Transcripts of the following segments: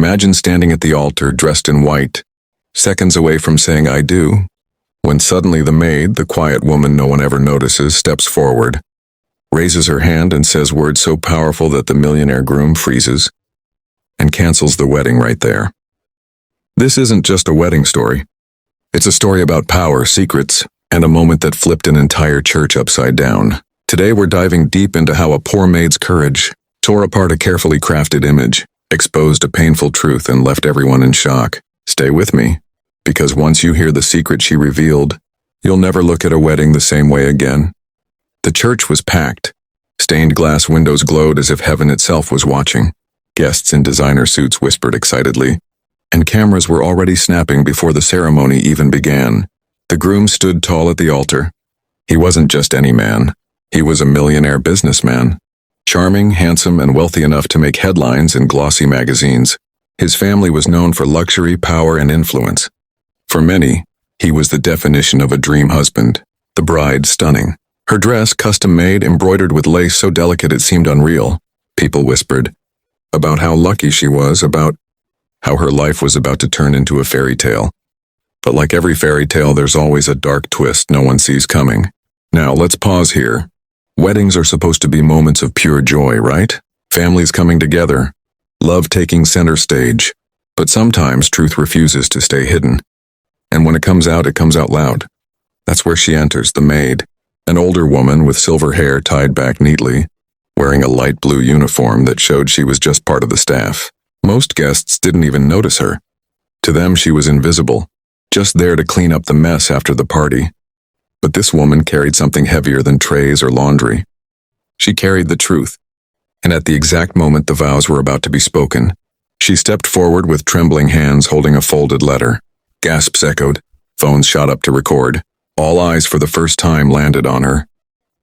Imagine standing at the altar dressed in white, seconds away from saying "I do," when suddenly the maid, the quiet woman no one ever notices, steps forward, raises her hand and says words so powerful that the millionaire groom freezes, and cancels the wedding right there. This isn't just a wedding story. It's a story about power, secrets, and a moment that flipped an entire church upside down. Today we're diving deep into how a poor maid's courage tore apart a carefully crafted image, exposed a painful truth, and left everyone in shock. Stay with me, because once you hear the secret she revealed, you'll never look at a wedding the same way again. The church was packed. Stained glass windows glowed as if heaven itself was watching. Guests in designer suits whispered excitedly, and cameras were already snapping before the ceremony even began. The groom stood tall at the altar. He wasn't just any man. He was a millionaire businessman. Charming, handsome, and wealthy enough to make headlines in glossy magazines. His family was known for luxury, power, and influence. For many, he was the definition of a dream husband. The bride, stunning. Her dress, custom-made, embroidered with lace so delicate it seemed unreal. People whispered about how lucky she was, about how her life was about to turn into a fairy tale. But like every fairy tale, there's always a dark twist no one sees coming. Now, let's pause here. Weddings are supposed to be moments of pure joy, right? Families coming together, love taking center stage. But sometimes truth refuses to stay hidden. And when it comes out loud. That's where she enters, the maid. An older woman with silver hair tied back neatly, wearing a light blue uniform that showed she was just part of the staff. Most guests didn't even notice her. To them, she was invisible, just there to clean up the mess after the party. But this woman carried something heavier than trays or laundry. She carried the truth. And at the exact moment the vows were about to be spoken, she stepped forward with trembling hands holding a folded letter. Gasps echoed. Phones shot up to record. All eyes for the first time landed on her.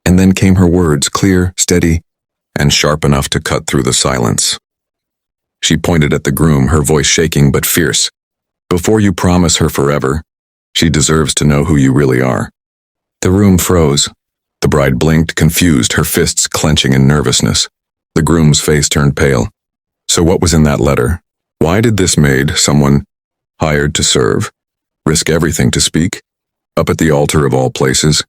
And then came her words, clear, steady, and sharp enough to cut through the silence. She pointed at the groom, her voice shaking but fierce. Before you promise her forever, she deserves to know who you really are. The room froze. The bride blinked, confused, her fists clenching in nervousness. The groom's face turned pale. So what was in that letter? Why did this maid, someone hired to serve, risk everything to speak? Up at the altar of all places?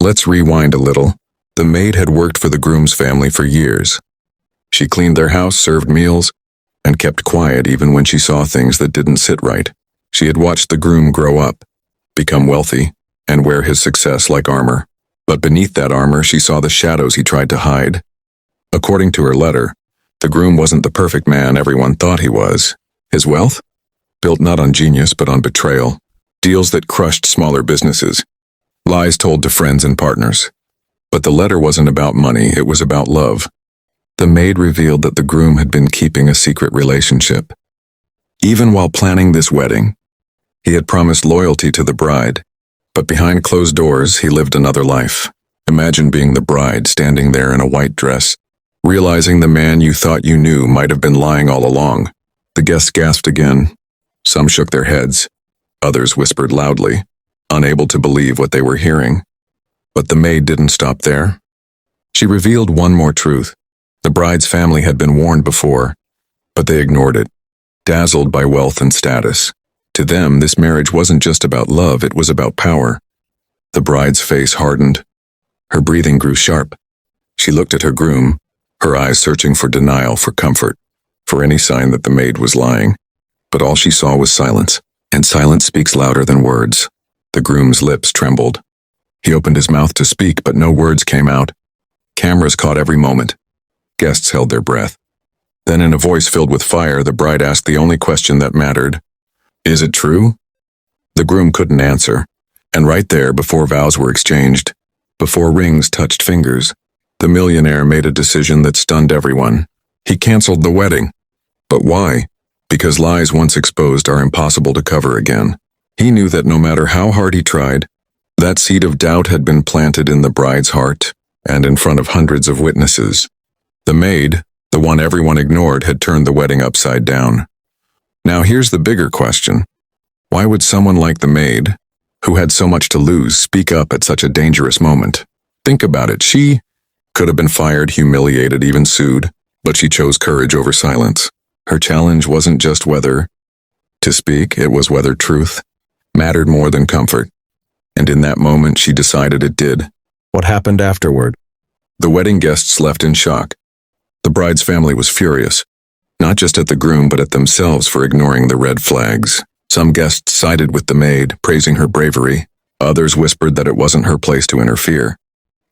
Let's rewind a little. The maid had worked for the groom's family for years. She cleaned their house, served meals, and kept quiet even when she saw things that didn't sit right. She had watched the groom grow up, become wealthy, and wear his success like armor. But beneath that armor, she saw the shadows he tried to hide. According to her letter, the groom wasn't the perfect man everyone thought he was. His wealth? Built not on genius but on betrayal. Deals that crushed smaller businesses. Lies told to friends and partners. But the letter wasn't about money, it was about love. The maid revealed that the groom had been keeping a secret relationship. Even while planning this wedding, he had promised loyalty to the bride. But behind closed doors, he lived another life. Imagine being the bride, standing there in a white dress, realizing the man you thought you knew might have been lying all along. The guests gasped again. Some shook their heads. Others whispered loudly, unable to believe what they were hearing. But the maid didn't stop there. She revealed one more truth. The bride's family had been warned before, but they ignored it, dazzled by wealth and status. To them, this marriage wasn't just about love, it was about power. The bride's face hardened. Her breathing grew sharp. She looked at her groom, her eyes searching for denial, for comfort, for any sign that the maid was lying. But all she saw was silence, and silence speaks louder than words. The groom's lips trembled. He opened his mouth to speak, but no words came out. Cameras caught every moment. Guests held their breath. Then in a voice filled with fire, the bride asked the only question that mattered. Is it true? The groom couldn't answer. And right there, before vows were exchanged, before rings touched fingers, the millionaire made a decision that stunned everyone. He canceled the wedding. But why? Because lies once exposed are impossible to cover again. He knew that no matter how hard he tried, that seed of doubt had been planted in the bride's heart and in front of hundreds of witnesses. The maid, the one everyone ignored, had turned the wedding upside down. Now here's the bigger question. Why would someone like the maid, who had so much to lose, speak up at such a dangerous moment? Think about it. She could have been fired, humiliated, even sued, but she chose courage over silence. Her challenge wasn't just whether to speak, it was whether truth mattered more than comfort. And in that moment, she decided it did. What happened afterward? The wedding guests left in shock. The bride's family was furious, not just at the groom but at themselves for ignoring the red flags. Some guests sided with the maid, praising her bravery. Others whispered that it wasn't her place to interfere.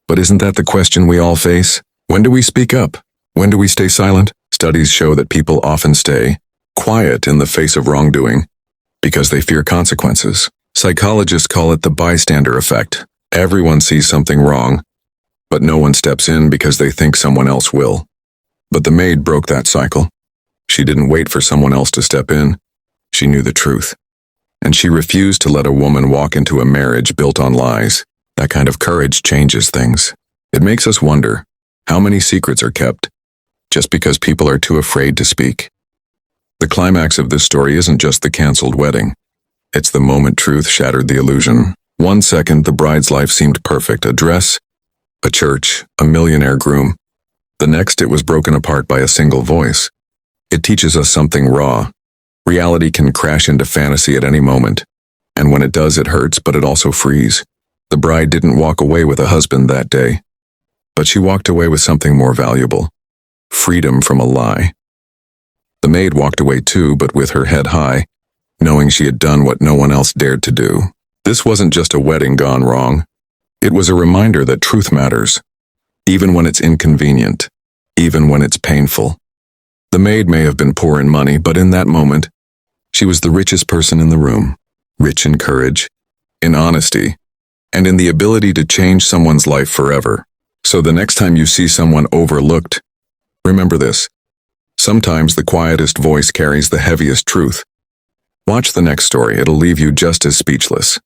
But isn't that the question we all face? When do we speak up? When do we stay silent? Studies show that people often stay quiet in the face of wrongdoing because they fear consequences. Psychologists call it the bystander effect. Everyone sees something wrong, but no one steps in because they think someone else will. But the maid broke that cycle. She didn't wait for someone else to step in. She knew the truth. And she refused to let a woman walk into a marriage built on lies. That kind of courage changes things. It makes us wonder, how many secrets are kept just because people are too afraid to speak? The climax of this story isn't just the canceled wedding. It's the moment truth shattered the illusion. 1 second, the bride's life seemed perfect. A dress, a church, a millionaire groom. The next, it was broken apart by a single voice. It teaches us something raw. Reality can crash into fantasy at any moment. And when it does, it hurts, but it also frees. The bride didn't walk away with a husband that day, but she walked away with something more valuable. Freedom from a lie. The maid walked away too, but with her head high, knowing she had done what no one else dared to do. This wasn't just a wedding gone wrong. It was a reminder that truth matters, even when it's inconvenient, even when it's painful. The maid may have been poor in money, but in that moment, she was the richest person in the room, rich in courage, in honesty, and in the ability to change someone's life forever. So the next time you see someone overlooked, remember this. Sometimes the quietest voice carries the heaviest truth. Watch the next story, it'll leave you just as speechless.